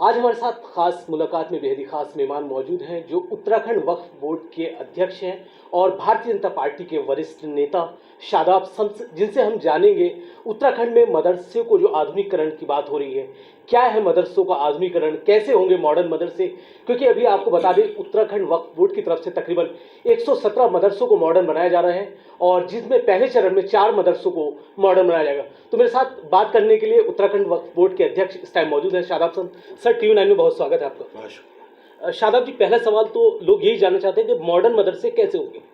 आज हमारे साथ खास मुलाकात में बेहद ही खास मेहमान मौजूद हैं जो उत्तराखंड वक्फ बोर्ड के अध्यक्ष हैं और भारतीय जनता पार्टी के वरिष्ठ नेता शादाब शम्स, जिनसे हम जानेंगे उत्तराखंड में मदरसे को जो आधुनिकीकरण की बात हो रही है, क्या है मदरसों का आधुनिकीकरण, कैसे होंगे मॉडर्न मदरसे। क्योंकि अभी आपको बता दें उत्तराखंड वक्फ बोर्ड की तरफ से तकरीबन 117 मदरसों को मॉडर्न बनाया जा रहा है और जिसमें पहले चरण में 4 मदरसों को मॉडर्न बनाया जाएगा। तो मेरे साथ बात करने के लिए उत्तराखंड वक्फ बोर्ड के अध्यक्ष इस टाइम मौजूद हैं शादाब शम्स। सर, टीवी 9 में बहुत स्वागत है आपका। शादाब जी, पहला सवाल तो लोग यही जानना चाहते हैं कि मॉडर्न मदरसे कैसे होंगे।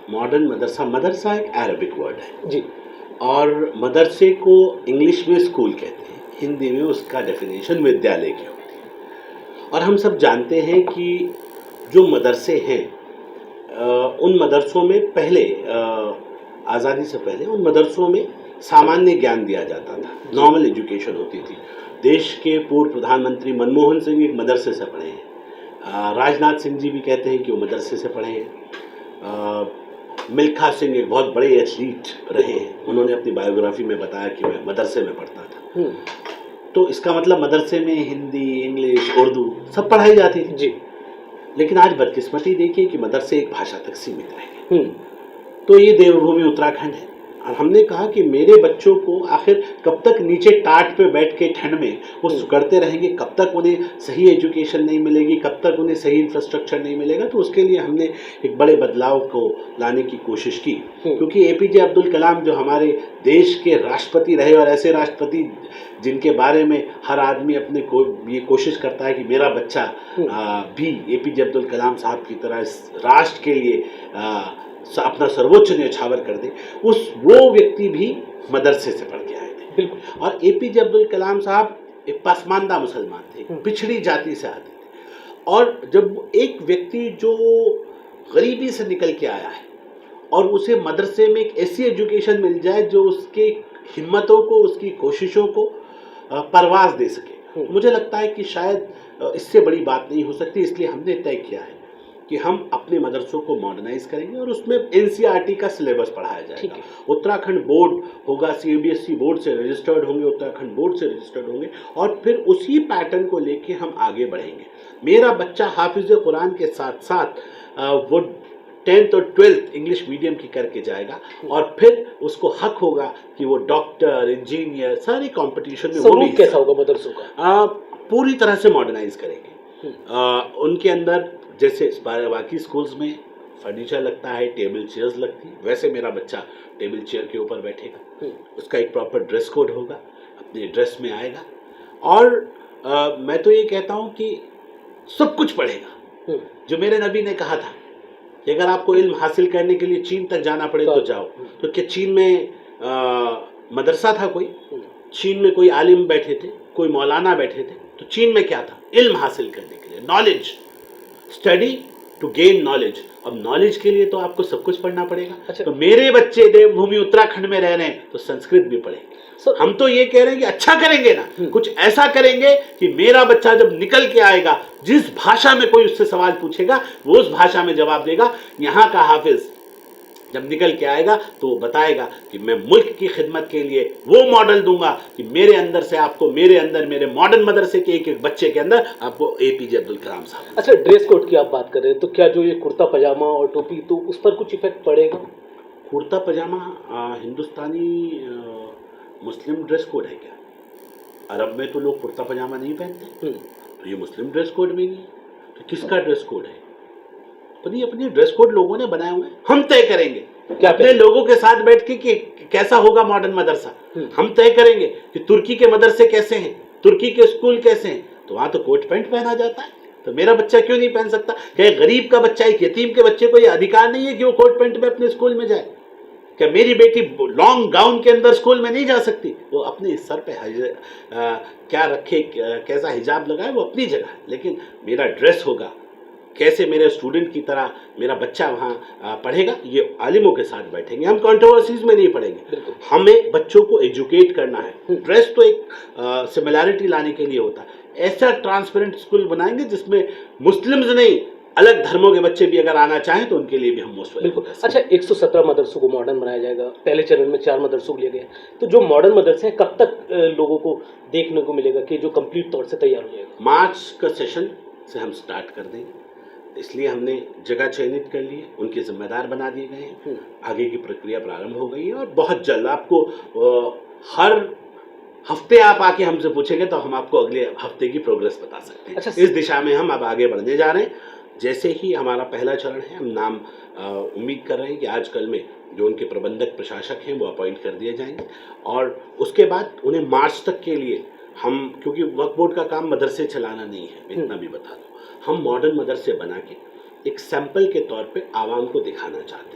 मॉडर्न मदरसा एक अरबिक वर्ड है जी, और मदरसे को इंग्लिश में स्कूल कहते हैं, हिंदी में उसका डेफिनेशन विद्यालय की होती है। और हम सब जानते हैं कि जो मदरसे हैं उन मदरसों में पहले आज़ादी से पहले उन मदरसों में सामान्य ज्ञान दिया जाता था, नॉर्मल एजुकेशन होती थी। देश के पूर्व प्रधानमंत्री मनमोहन सिंह एक मदरसे से पढ़े हैं, राजनाथ सिंह जी भी कहते हैं कि वो मदरसे से पढ़े हैं, मिल्खा सिंह एक बहुत बड़े एथलीट रहे हैं, उन्होंने अपनी बायोग्राफी में बताया कि मैं मदरसे में पढ़ता था। तो इसका मतलब मदरसे में हिंदी, इंग्लिश, उर्दू सब पढ़ाई जाती थी जी। लेकिन आज बदकिस्मती देखिए कि मदरसे एक भाषा तक सीमित रह गए। तो ये देवभूमि उत्तराखंड है और हमने कहा कि मेरे बच्चों को आखिर कब तक नीचे टाट पे बैठ के ठंड में वो सुकड़ते रहेंगे, कब तक उन्हें सही एजुकेशन नहीं मिलेगी, कब तक उन्हें सही इंफ्रास्ट्रक्चर नहीं मिलेगा। तो उसके लिए हमने एक बड़े बदलाव को लाने की कोशिश की, क्योंकि एपीजे अब्दुल कलाम जो हमारे देश के राष्ट्रपति रहे और ऐसे राष्ट्रपति जिनके बारे में हर आदमी अपने को ये कोशिश करता है कि मेरा बच्चा भी एपीजे अब्दुल कलाम साहब की तरह इस राष्ट्र के लिए अपना सर्वोच्च न्यौछावर कर दे, वो व्यक्ति भी मदरसे से पढ़ के आए थे। और एपीजे अब्दुल कलाम साहब एक पसमानदा मुसलमान थे, पिछड़ी जाति से आते थे। और जब एक व्यक्ति जो गरीबी से निकल के आया है और उसे मदरसे में एक ऐसी एजुकेशन मिल जाए जो उसके हिम्मतों को, उसकी कोशिशों को परवाज दे सके, मुझे लगता है कि शायद इससे बड़ी बात नहीं हो सकती। इसलिए हमने तय किया है कि हम अपने मदरसों को मॉडर्नाइज करेंगे और उसमें एनसीईआरटी का सिलेबस पढ़ाया जाएगा। उत्तराखंड बोर्ड होगा, सीबीएसई बोर्ड से रजिस्टर्ड होंगे, उत्तराखंड बोर्ड से रजिस्टर्ड होंगे और फिर उसी पैटर्न को लेके हम आगे बढ़ेंगे। मेरा बच्चा हाफिज कुरान के साथ साथ वो 10th और 12th इंग्लिश मीडियम की करके जाएगा और फिर उसको हक होगा कि वो डॉक्टर, इंजीनियर, सारे कंपटीशन में। वो भी कैसा होगा मदरसों का? पूरी तरह से मॉडर्नाइज करेंगे। उनके अंदर जैसे बाकी स्कूल्स में फर्नीचर लगता है, टेबल चेयर्स लगती है, वैसे मेरा बच्चा टेबल चेयर के ऊपर बैठेगा। उसका एक प्रॉपर ड्रेस कोड होगा, अपने ड्रेस में आएगा और मैं तो ये कहता हूँ कि सब कुछ पढ़ेगा। जो मेरे नबी ने कहा था कि अगर आपको इल्म हासिल करने के लिए चीन तक जाना पड़े तो जाओ। तो क्या चीन में मदरसा था कोई? चीन में कोई आलिम बैठे थे, कोई मौलाना बैठे थे? तो चीन में क्या था? इल्म हासिल करने के लिए, knowledge, study to gain knowledge. अब नॉलेज के लिए तो आपको सब कुछ पढ़ना पड़ेगा। अच्छा। तो मेरे बच्चे देवभूमि उत्तराखंड में रह रहे हैं तो संस्कृत भी पढ़ेंगे। हम तो ये कह रहे हैं कि अच्छा करेंगे ना, कुछ ऐसा करेंगे कि मेरा बच्चा जब निकल के आएगा, जिस भाषा में कोई उससे सवाल पूछेगा वो उस भाषा में जवाब देगा। यहाँ का हाफिज जब निकल के आएगा तो वो बताएगा कि मैं मुल्क की खिदमत के लिए वो मॉडल दूंगा कि मेरे अंदर से आपको, मेरे मॉडर्न मदरसे के एक एक बच्चे के अंदर आपको एपीजे अब्दुल कलाम साहब। अच्छा, ड्रेस कोड की आप बात कर रहे हैं तो क्या जो ये कुर्ता पजामा और टोपी, तो उस पर कुछ इफेक्ट पड़ेगा? कुर्ता पजामा हिंदुस्तानी मुस्लिम ड्रेस कोड है क्या? अरब में तो लोग कुर्ता पजामा नहीं पहनते, तो ये मुस्लिम ड्रेस कोड भी नहीं है, तो किसका ड्रेस कोड है? तो नहीं, अपनी ड्रेस कोड लोगों ने बनाए हुए हैं, हम तय करेंगे क्या अपने लोगों के साथ बैठ के कि कैसा होगा मॉडर्न मदरसा। हम तय करेंगे कि तुर्की के मदरसे कैसे हैं, तुर्की के स्कूल कैसे हैं, तो वहां तो कोट पैंट पहना जाता है, तो मेरा बच्चा क्यों नहीं पहन सकता? क्या गरीब का बच्चा, एक यतीम के बच्चे को यह अधिकार नहीं है कि वो कोट पैंट में अपने स्कूल में जाए? क्या मेरी बेटी लॉन्ग गाउन के अंदर स्कूल में नहीं जा सकती? वो अपने सर पे क्या रखे, कैसा हिजाब लगाए, वो अपनी जगह, लेकिन मेरा ड्रेस होगा कैसे, मेरे स्टूडेंट की तरह मेरा बच्चा वहाँ पढ़ेगा, ये आलिमों के साथ बैठेंगे। हम कंट्रोवर्सीज में नहीं पढ़ेंगे, हमें बच्चों को एजुकेट करना है। ड्रेस तो एक सिमिलैरिटी लाने के लिए होता है। ऐसा ट्रांसपेरेंट स्कूल बनाएंगे जिसमें मुस्लिम्स नहीं, अलग धर्मों के बच्चे भी अगर आना चाहें तो उनके लिए भी हम मोस्ट बिल्कुल। अच्छा, 117 मदरसों को मॉडर्न बनाया जाएगा, पहले चरण में 4 मदरसों को लिया गया, तो जो मॉडर्न मदरसे हैं कब तक लोगों को देखने को मिलेगा कि जो कंप्लीट तौर से तैयार हो जाएगा? मार्च का सेशन से हम स्टार्ट कर देंगे, इसलिए हमने जगह चयनित कर ली है, उनके जिम्मेदार बना दिए गए हैं, आगे की प्रक्रिया प्रारंभ हो गई है और बहुत जल्द आपको हर हफ्ते आप आके हमसे पूछेंगे तो हम आपको अगले हफ्ते की प्रोग्रेस बता सकते हैं। अच्छा, इस दिशा में हम अब आगे बढ़ने जा रहे हैं। जैसे ही हमारा पहला चरण है, हम नाम उम्मीद कर रहे हैं कि आजकल में जो उनके प्रबंधक प्रशासक हैं वो अपॉइंट कर दिए जाएंगे और उसके बाद उन्हें मार्च तक के लिए हम, क्योंकि वक्फ बोर्ड का काम मदरसे चलाना नहीं है, मैं इतना भी बता दूं, हम मॉडर्न मदरसे बना के एक सैंपल के तौर पे आवाम को दिखाना चाहते हैं।